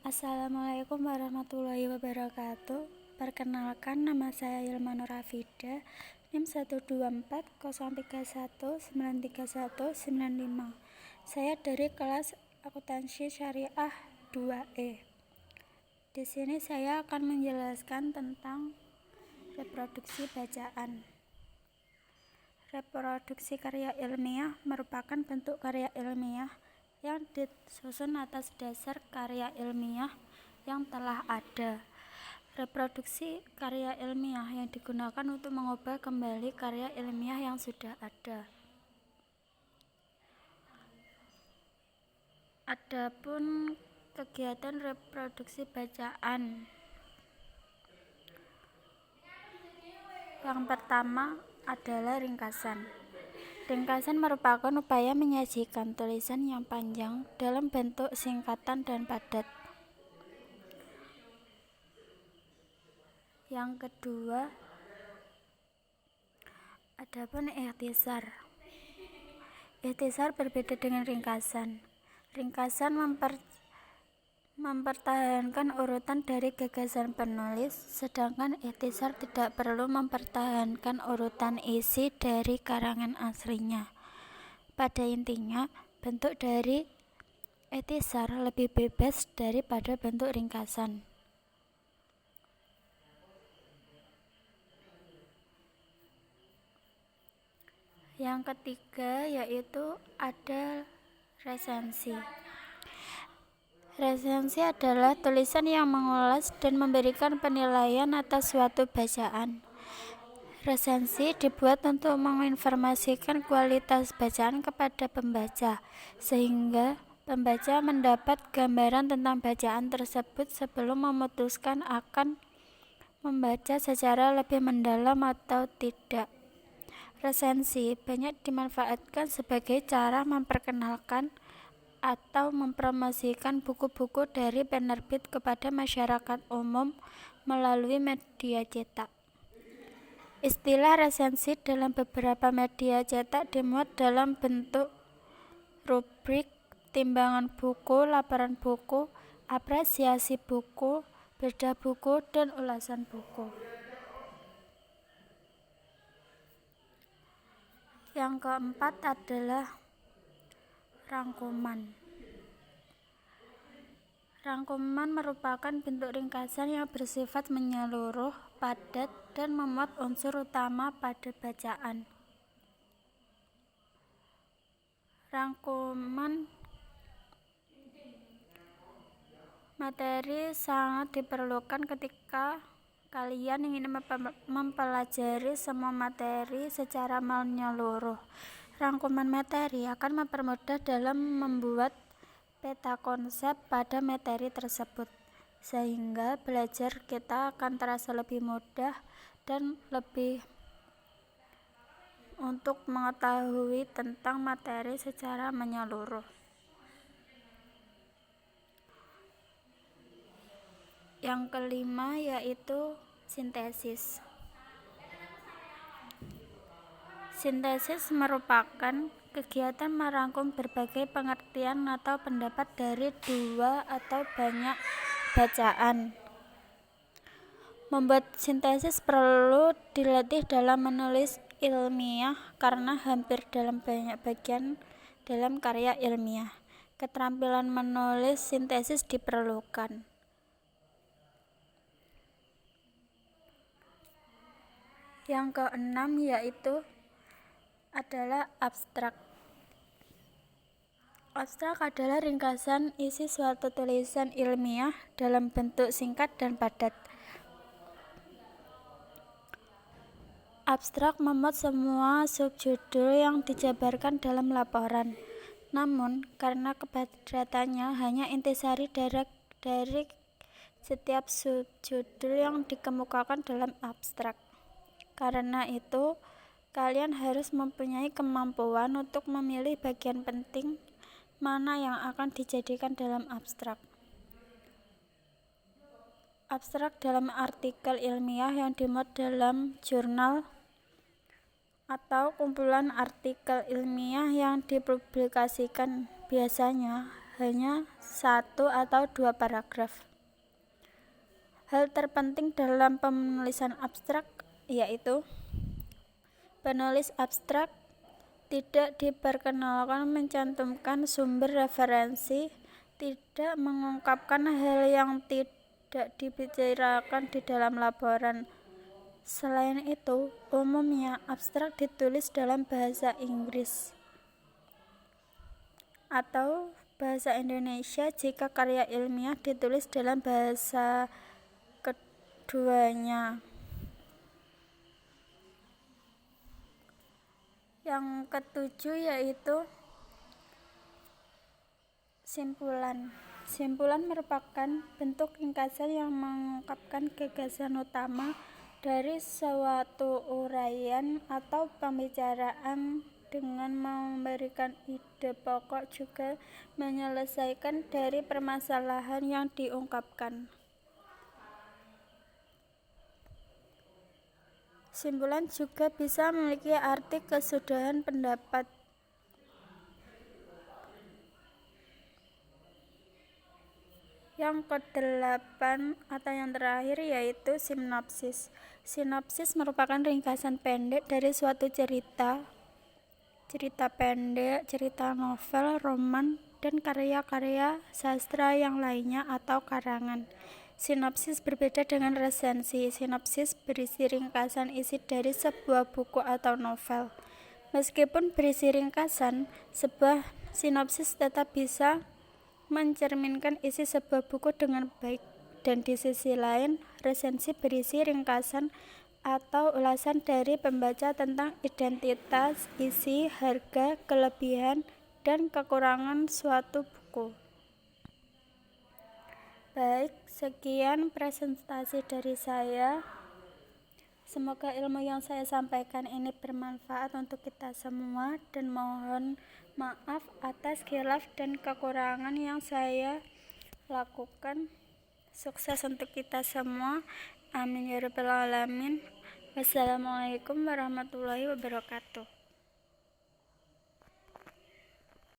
Assalamualaikum warahmatullahi wabarakatuh. Perkenalkan, nama saya Ilma Nur Hafida, NIM 12403193195. Saya dari kelas Akuntansi Syariah 2E. Di sini saya akan menjelaskan tentang reproduksi bacaan. Reproduksi karya ilmiah merupakan bentuk karya ilmiah yang disusun atas dasar karya ilmiah yang telah ada. Reproduksi karya ilmiah yang digunakan untuk mengubah kembali karya ilmiah yang sudah ada. Adapun kegiatan reproduksi bacaan, yang pertama adalah ringkasan. Ringkasan merupakan upaya menyajikan tulisan yang panjang dalam bentuk singkatan dan padat. Yang kedua, adapun ikhtisar. Ikhtisar berbeda dengan ringkasan. Ringkasan mempertahankan urutan dari gagasan penulis, sedangkan ikhtisar tidak perlu mempertahankan urutan isi dari karangan aslinya. Pada intinya, bentuk dari ikhtisar lebih bebas daripada bentuk ringkasan. Yang ketiga yaitu ada resensi. Resensi adalah tulisan yang mengulas dan memberikan penilaian atas suatu bacaan. Resensi dibuat untuk menginformasikan kualitas bacaan kepada pembaca, sehingga pembaca mendapat gambaran tentang bacaan tersebut sebelum memutuskan akan membaca secara lebih mendalam atau tidak. Resensi banyak dimanfaatkan sebagai cara memperkenalkan atau mempromosikan buku-buku dari penerbit kepada masyarakat umum melalui media cetak. Istilah resensi dalam beberapa media cetak dimuat dalam bentuk rubrik, timbangan buku, laporan buku, apresiasi buku, bedah buku, dan ulasan buku. Yang keempat adalah rangkuman. Rangkuman merupakan bentuk ringkasan yang bersifat menyeluruh, padat, dan memuat unsur utama pada bacaan. Rangkuman materi sangat diperlukan ketika kalian ingin mempelajari semua materi secara menyeluruh. Rangkuman materi akan mempermudah dalam membuat peta konsep pada materi tersebut, sehingga belajar kita akan terasa lebih mudah dan lebih untuk mengetahui tentang materi secara menyeluruh. Yang kelima yaitu sintesis. Sintesis merupakan kegiatan merangkum berbagai pengertian atau pendapat dari dua atau banyak bacaan. Membuat sintesis perlu dilatih dalam menulis ilmiah karena hampir dalam banyak bagian dalam karya ilmiah, keterampilan menulis sintesis diperlukan. Yang keenam yaitu adalah abstrak. Abstrak adalah ringkasan isi suatu tulisan ilmiah dalam bentuk singkat dan padat. Abstrak memuat semua subjudul yang dijabarkan dalam laporan. Namun, karena kepadatannya hanya intisari dari setiap subjudul yang dikemukakan dalam abstrak. Karena itu, kalian harus mempunyai kemampuan untuk memilih bagian penting mana yang akan dijadikan dalam abstrak. Abstrak dalam artikel ilmiah yang dimuat dalam jurnal atau kumpulan artikel ilmiah yang dipublikasikan biasanya hanya 1 atau 2 paragraf. Hal terpenting dalam penulisan abstrak yaitu penulis abstrak tidak diperkenalkan mencantumkan sumber referensi, tidak mengungkapkan hal yang tidak dibicarakan di dalam laporan. Selain itu, umumnya abstrak ditulis dalam bahasa Inggris atau bahasa Indonesia jika karya ilmiah ditulis dalam bahasa keduanya. Yang ketujuh yaitu simpulan. Simpulan merupakan bentuk ringkasan yang mengungkapkan gagasan utama dari suatu uraian atau pembicaraan dengan memberikan ide pokok juga menyelesaikan dari permasalahan yang diungkapkan. Simpulan juga bisa memiliki arti kesudahan pendapat. Yang kedelapan atau yang terakhir yaitu sinopsis. Sinopsis merupakan ringkasan pendek dari suatu cerita pendek, cerita novel, roman, dan karya-karya sastra yang lainnya atau karangan. Sinopsis berbeda dengan resensi. Sinopsis berisi ringkasan isi dari sebuah buku atau novel. Meskipun berisi ringkasan, sebuah sinopsis tetap bisa mencerminkan isi sebuah buku dengan baik. Dan di sisi lain, resensi berisi ringkasan atau ulasan dari pembaca tentang identitas, isi, harga, kelebihan, dan kekurangan suatu buku. Baik, sekian presentasi dari saya. Semoga ilmu yang saya sampaikan ini bermanfaat untuk kita semua, dan mohon maaf atas khilaf dan kekurangan yang saya lakukan. Sukses untuk kita semua. Amin ya rabbal alamin. Wassalamualaikum warahmatullahi wabarakatuh.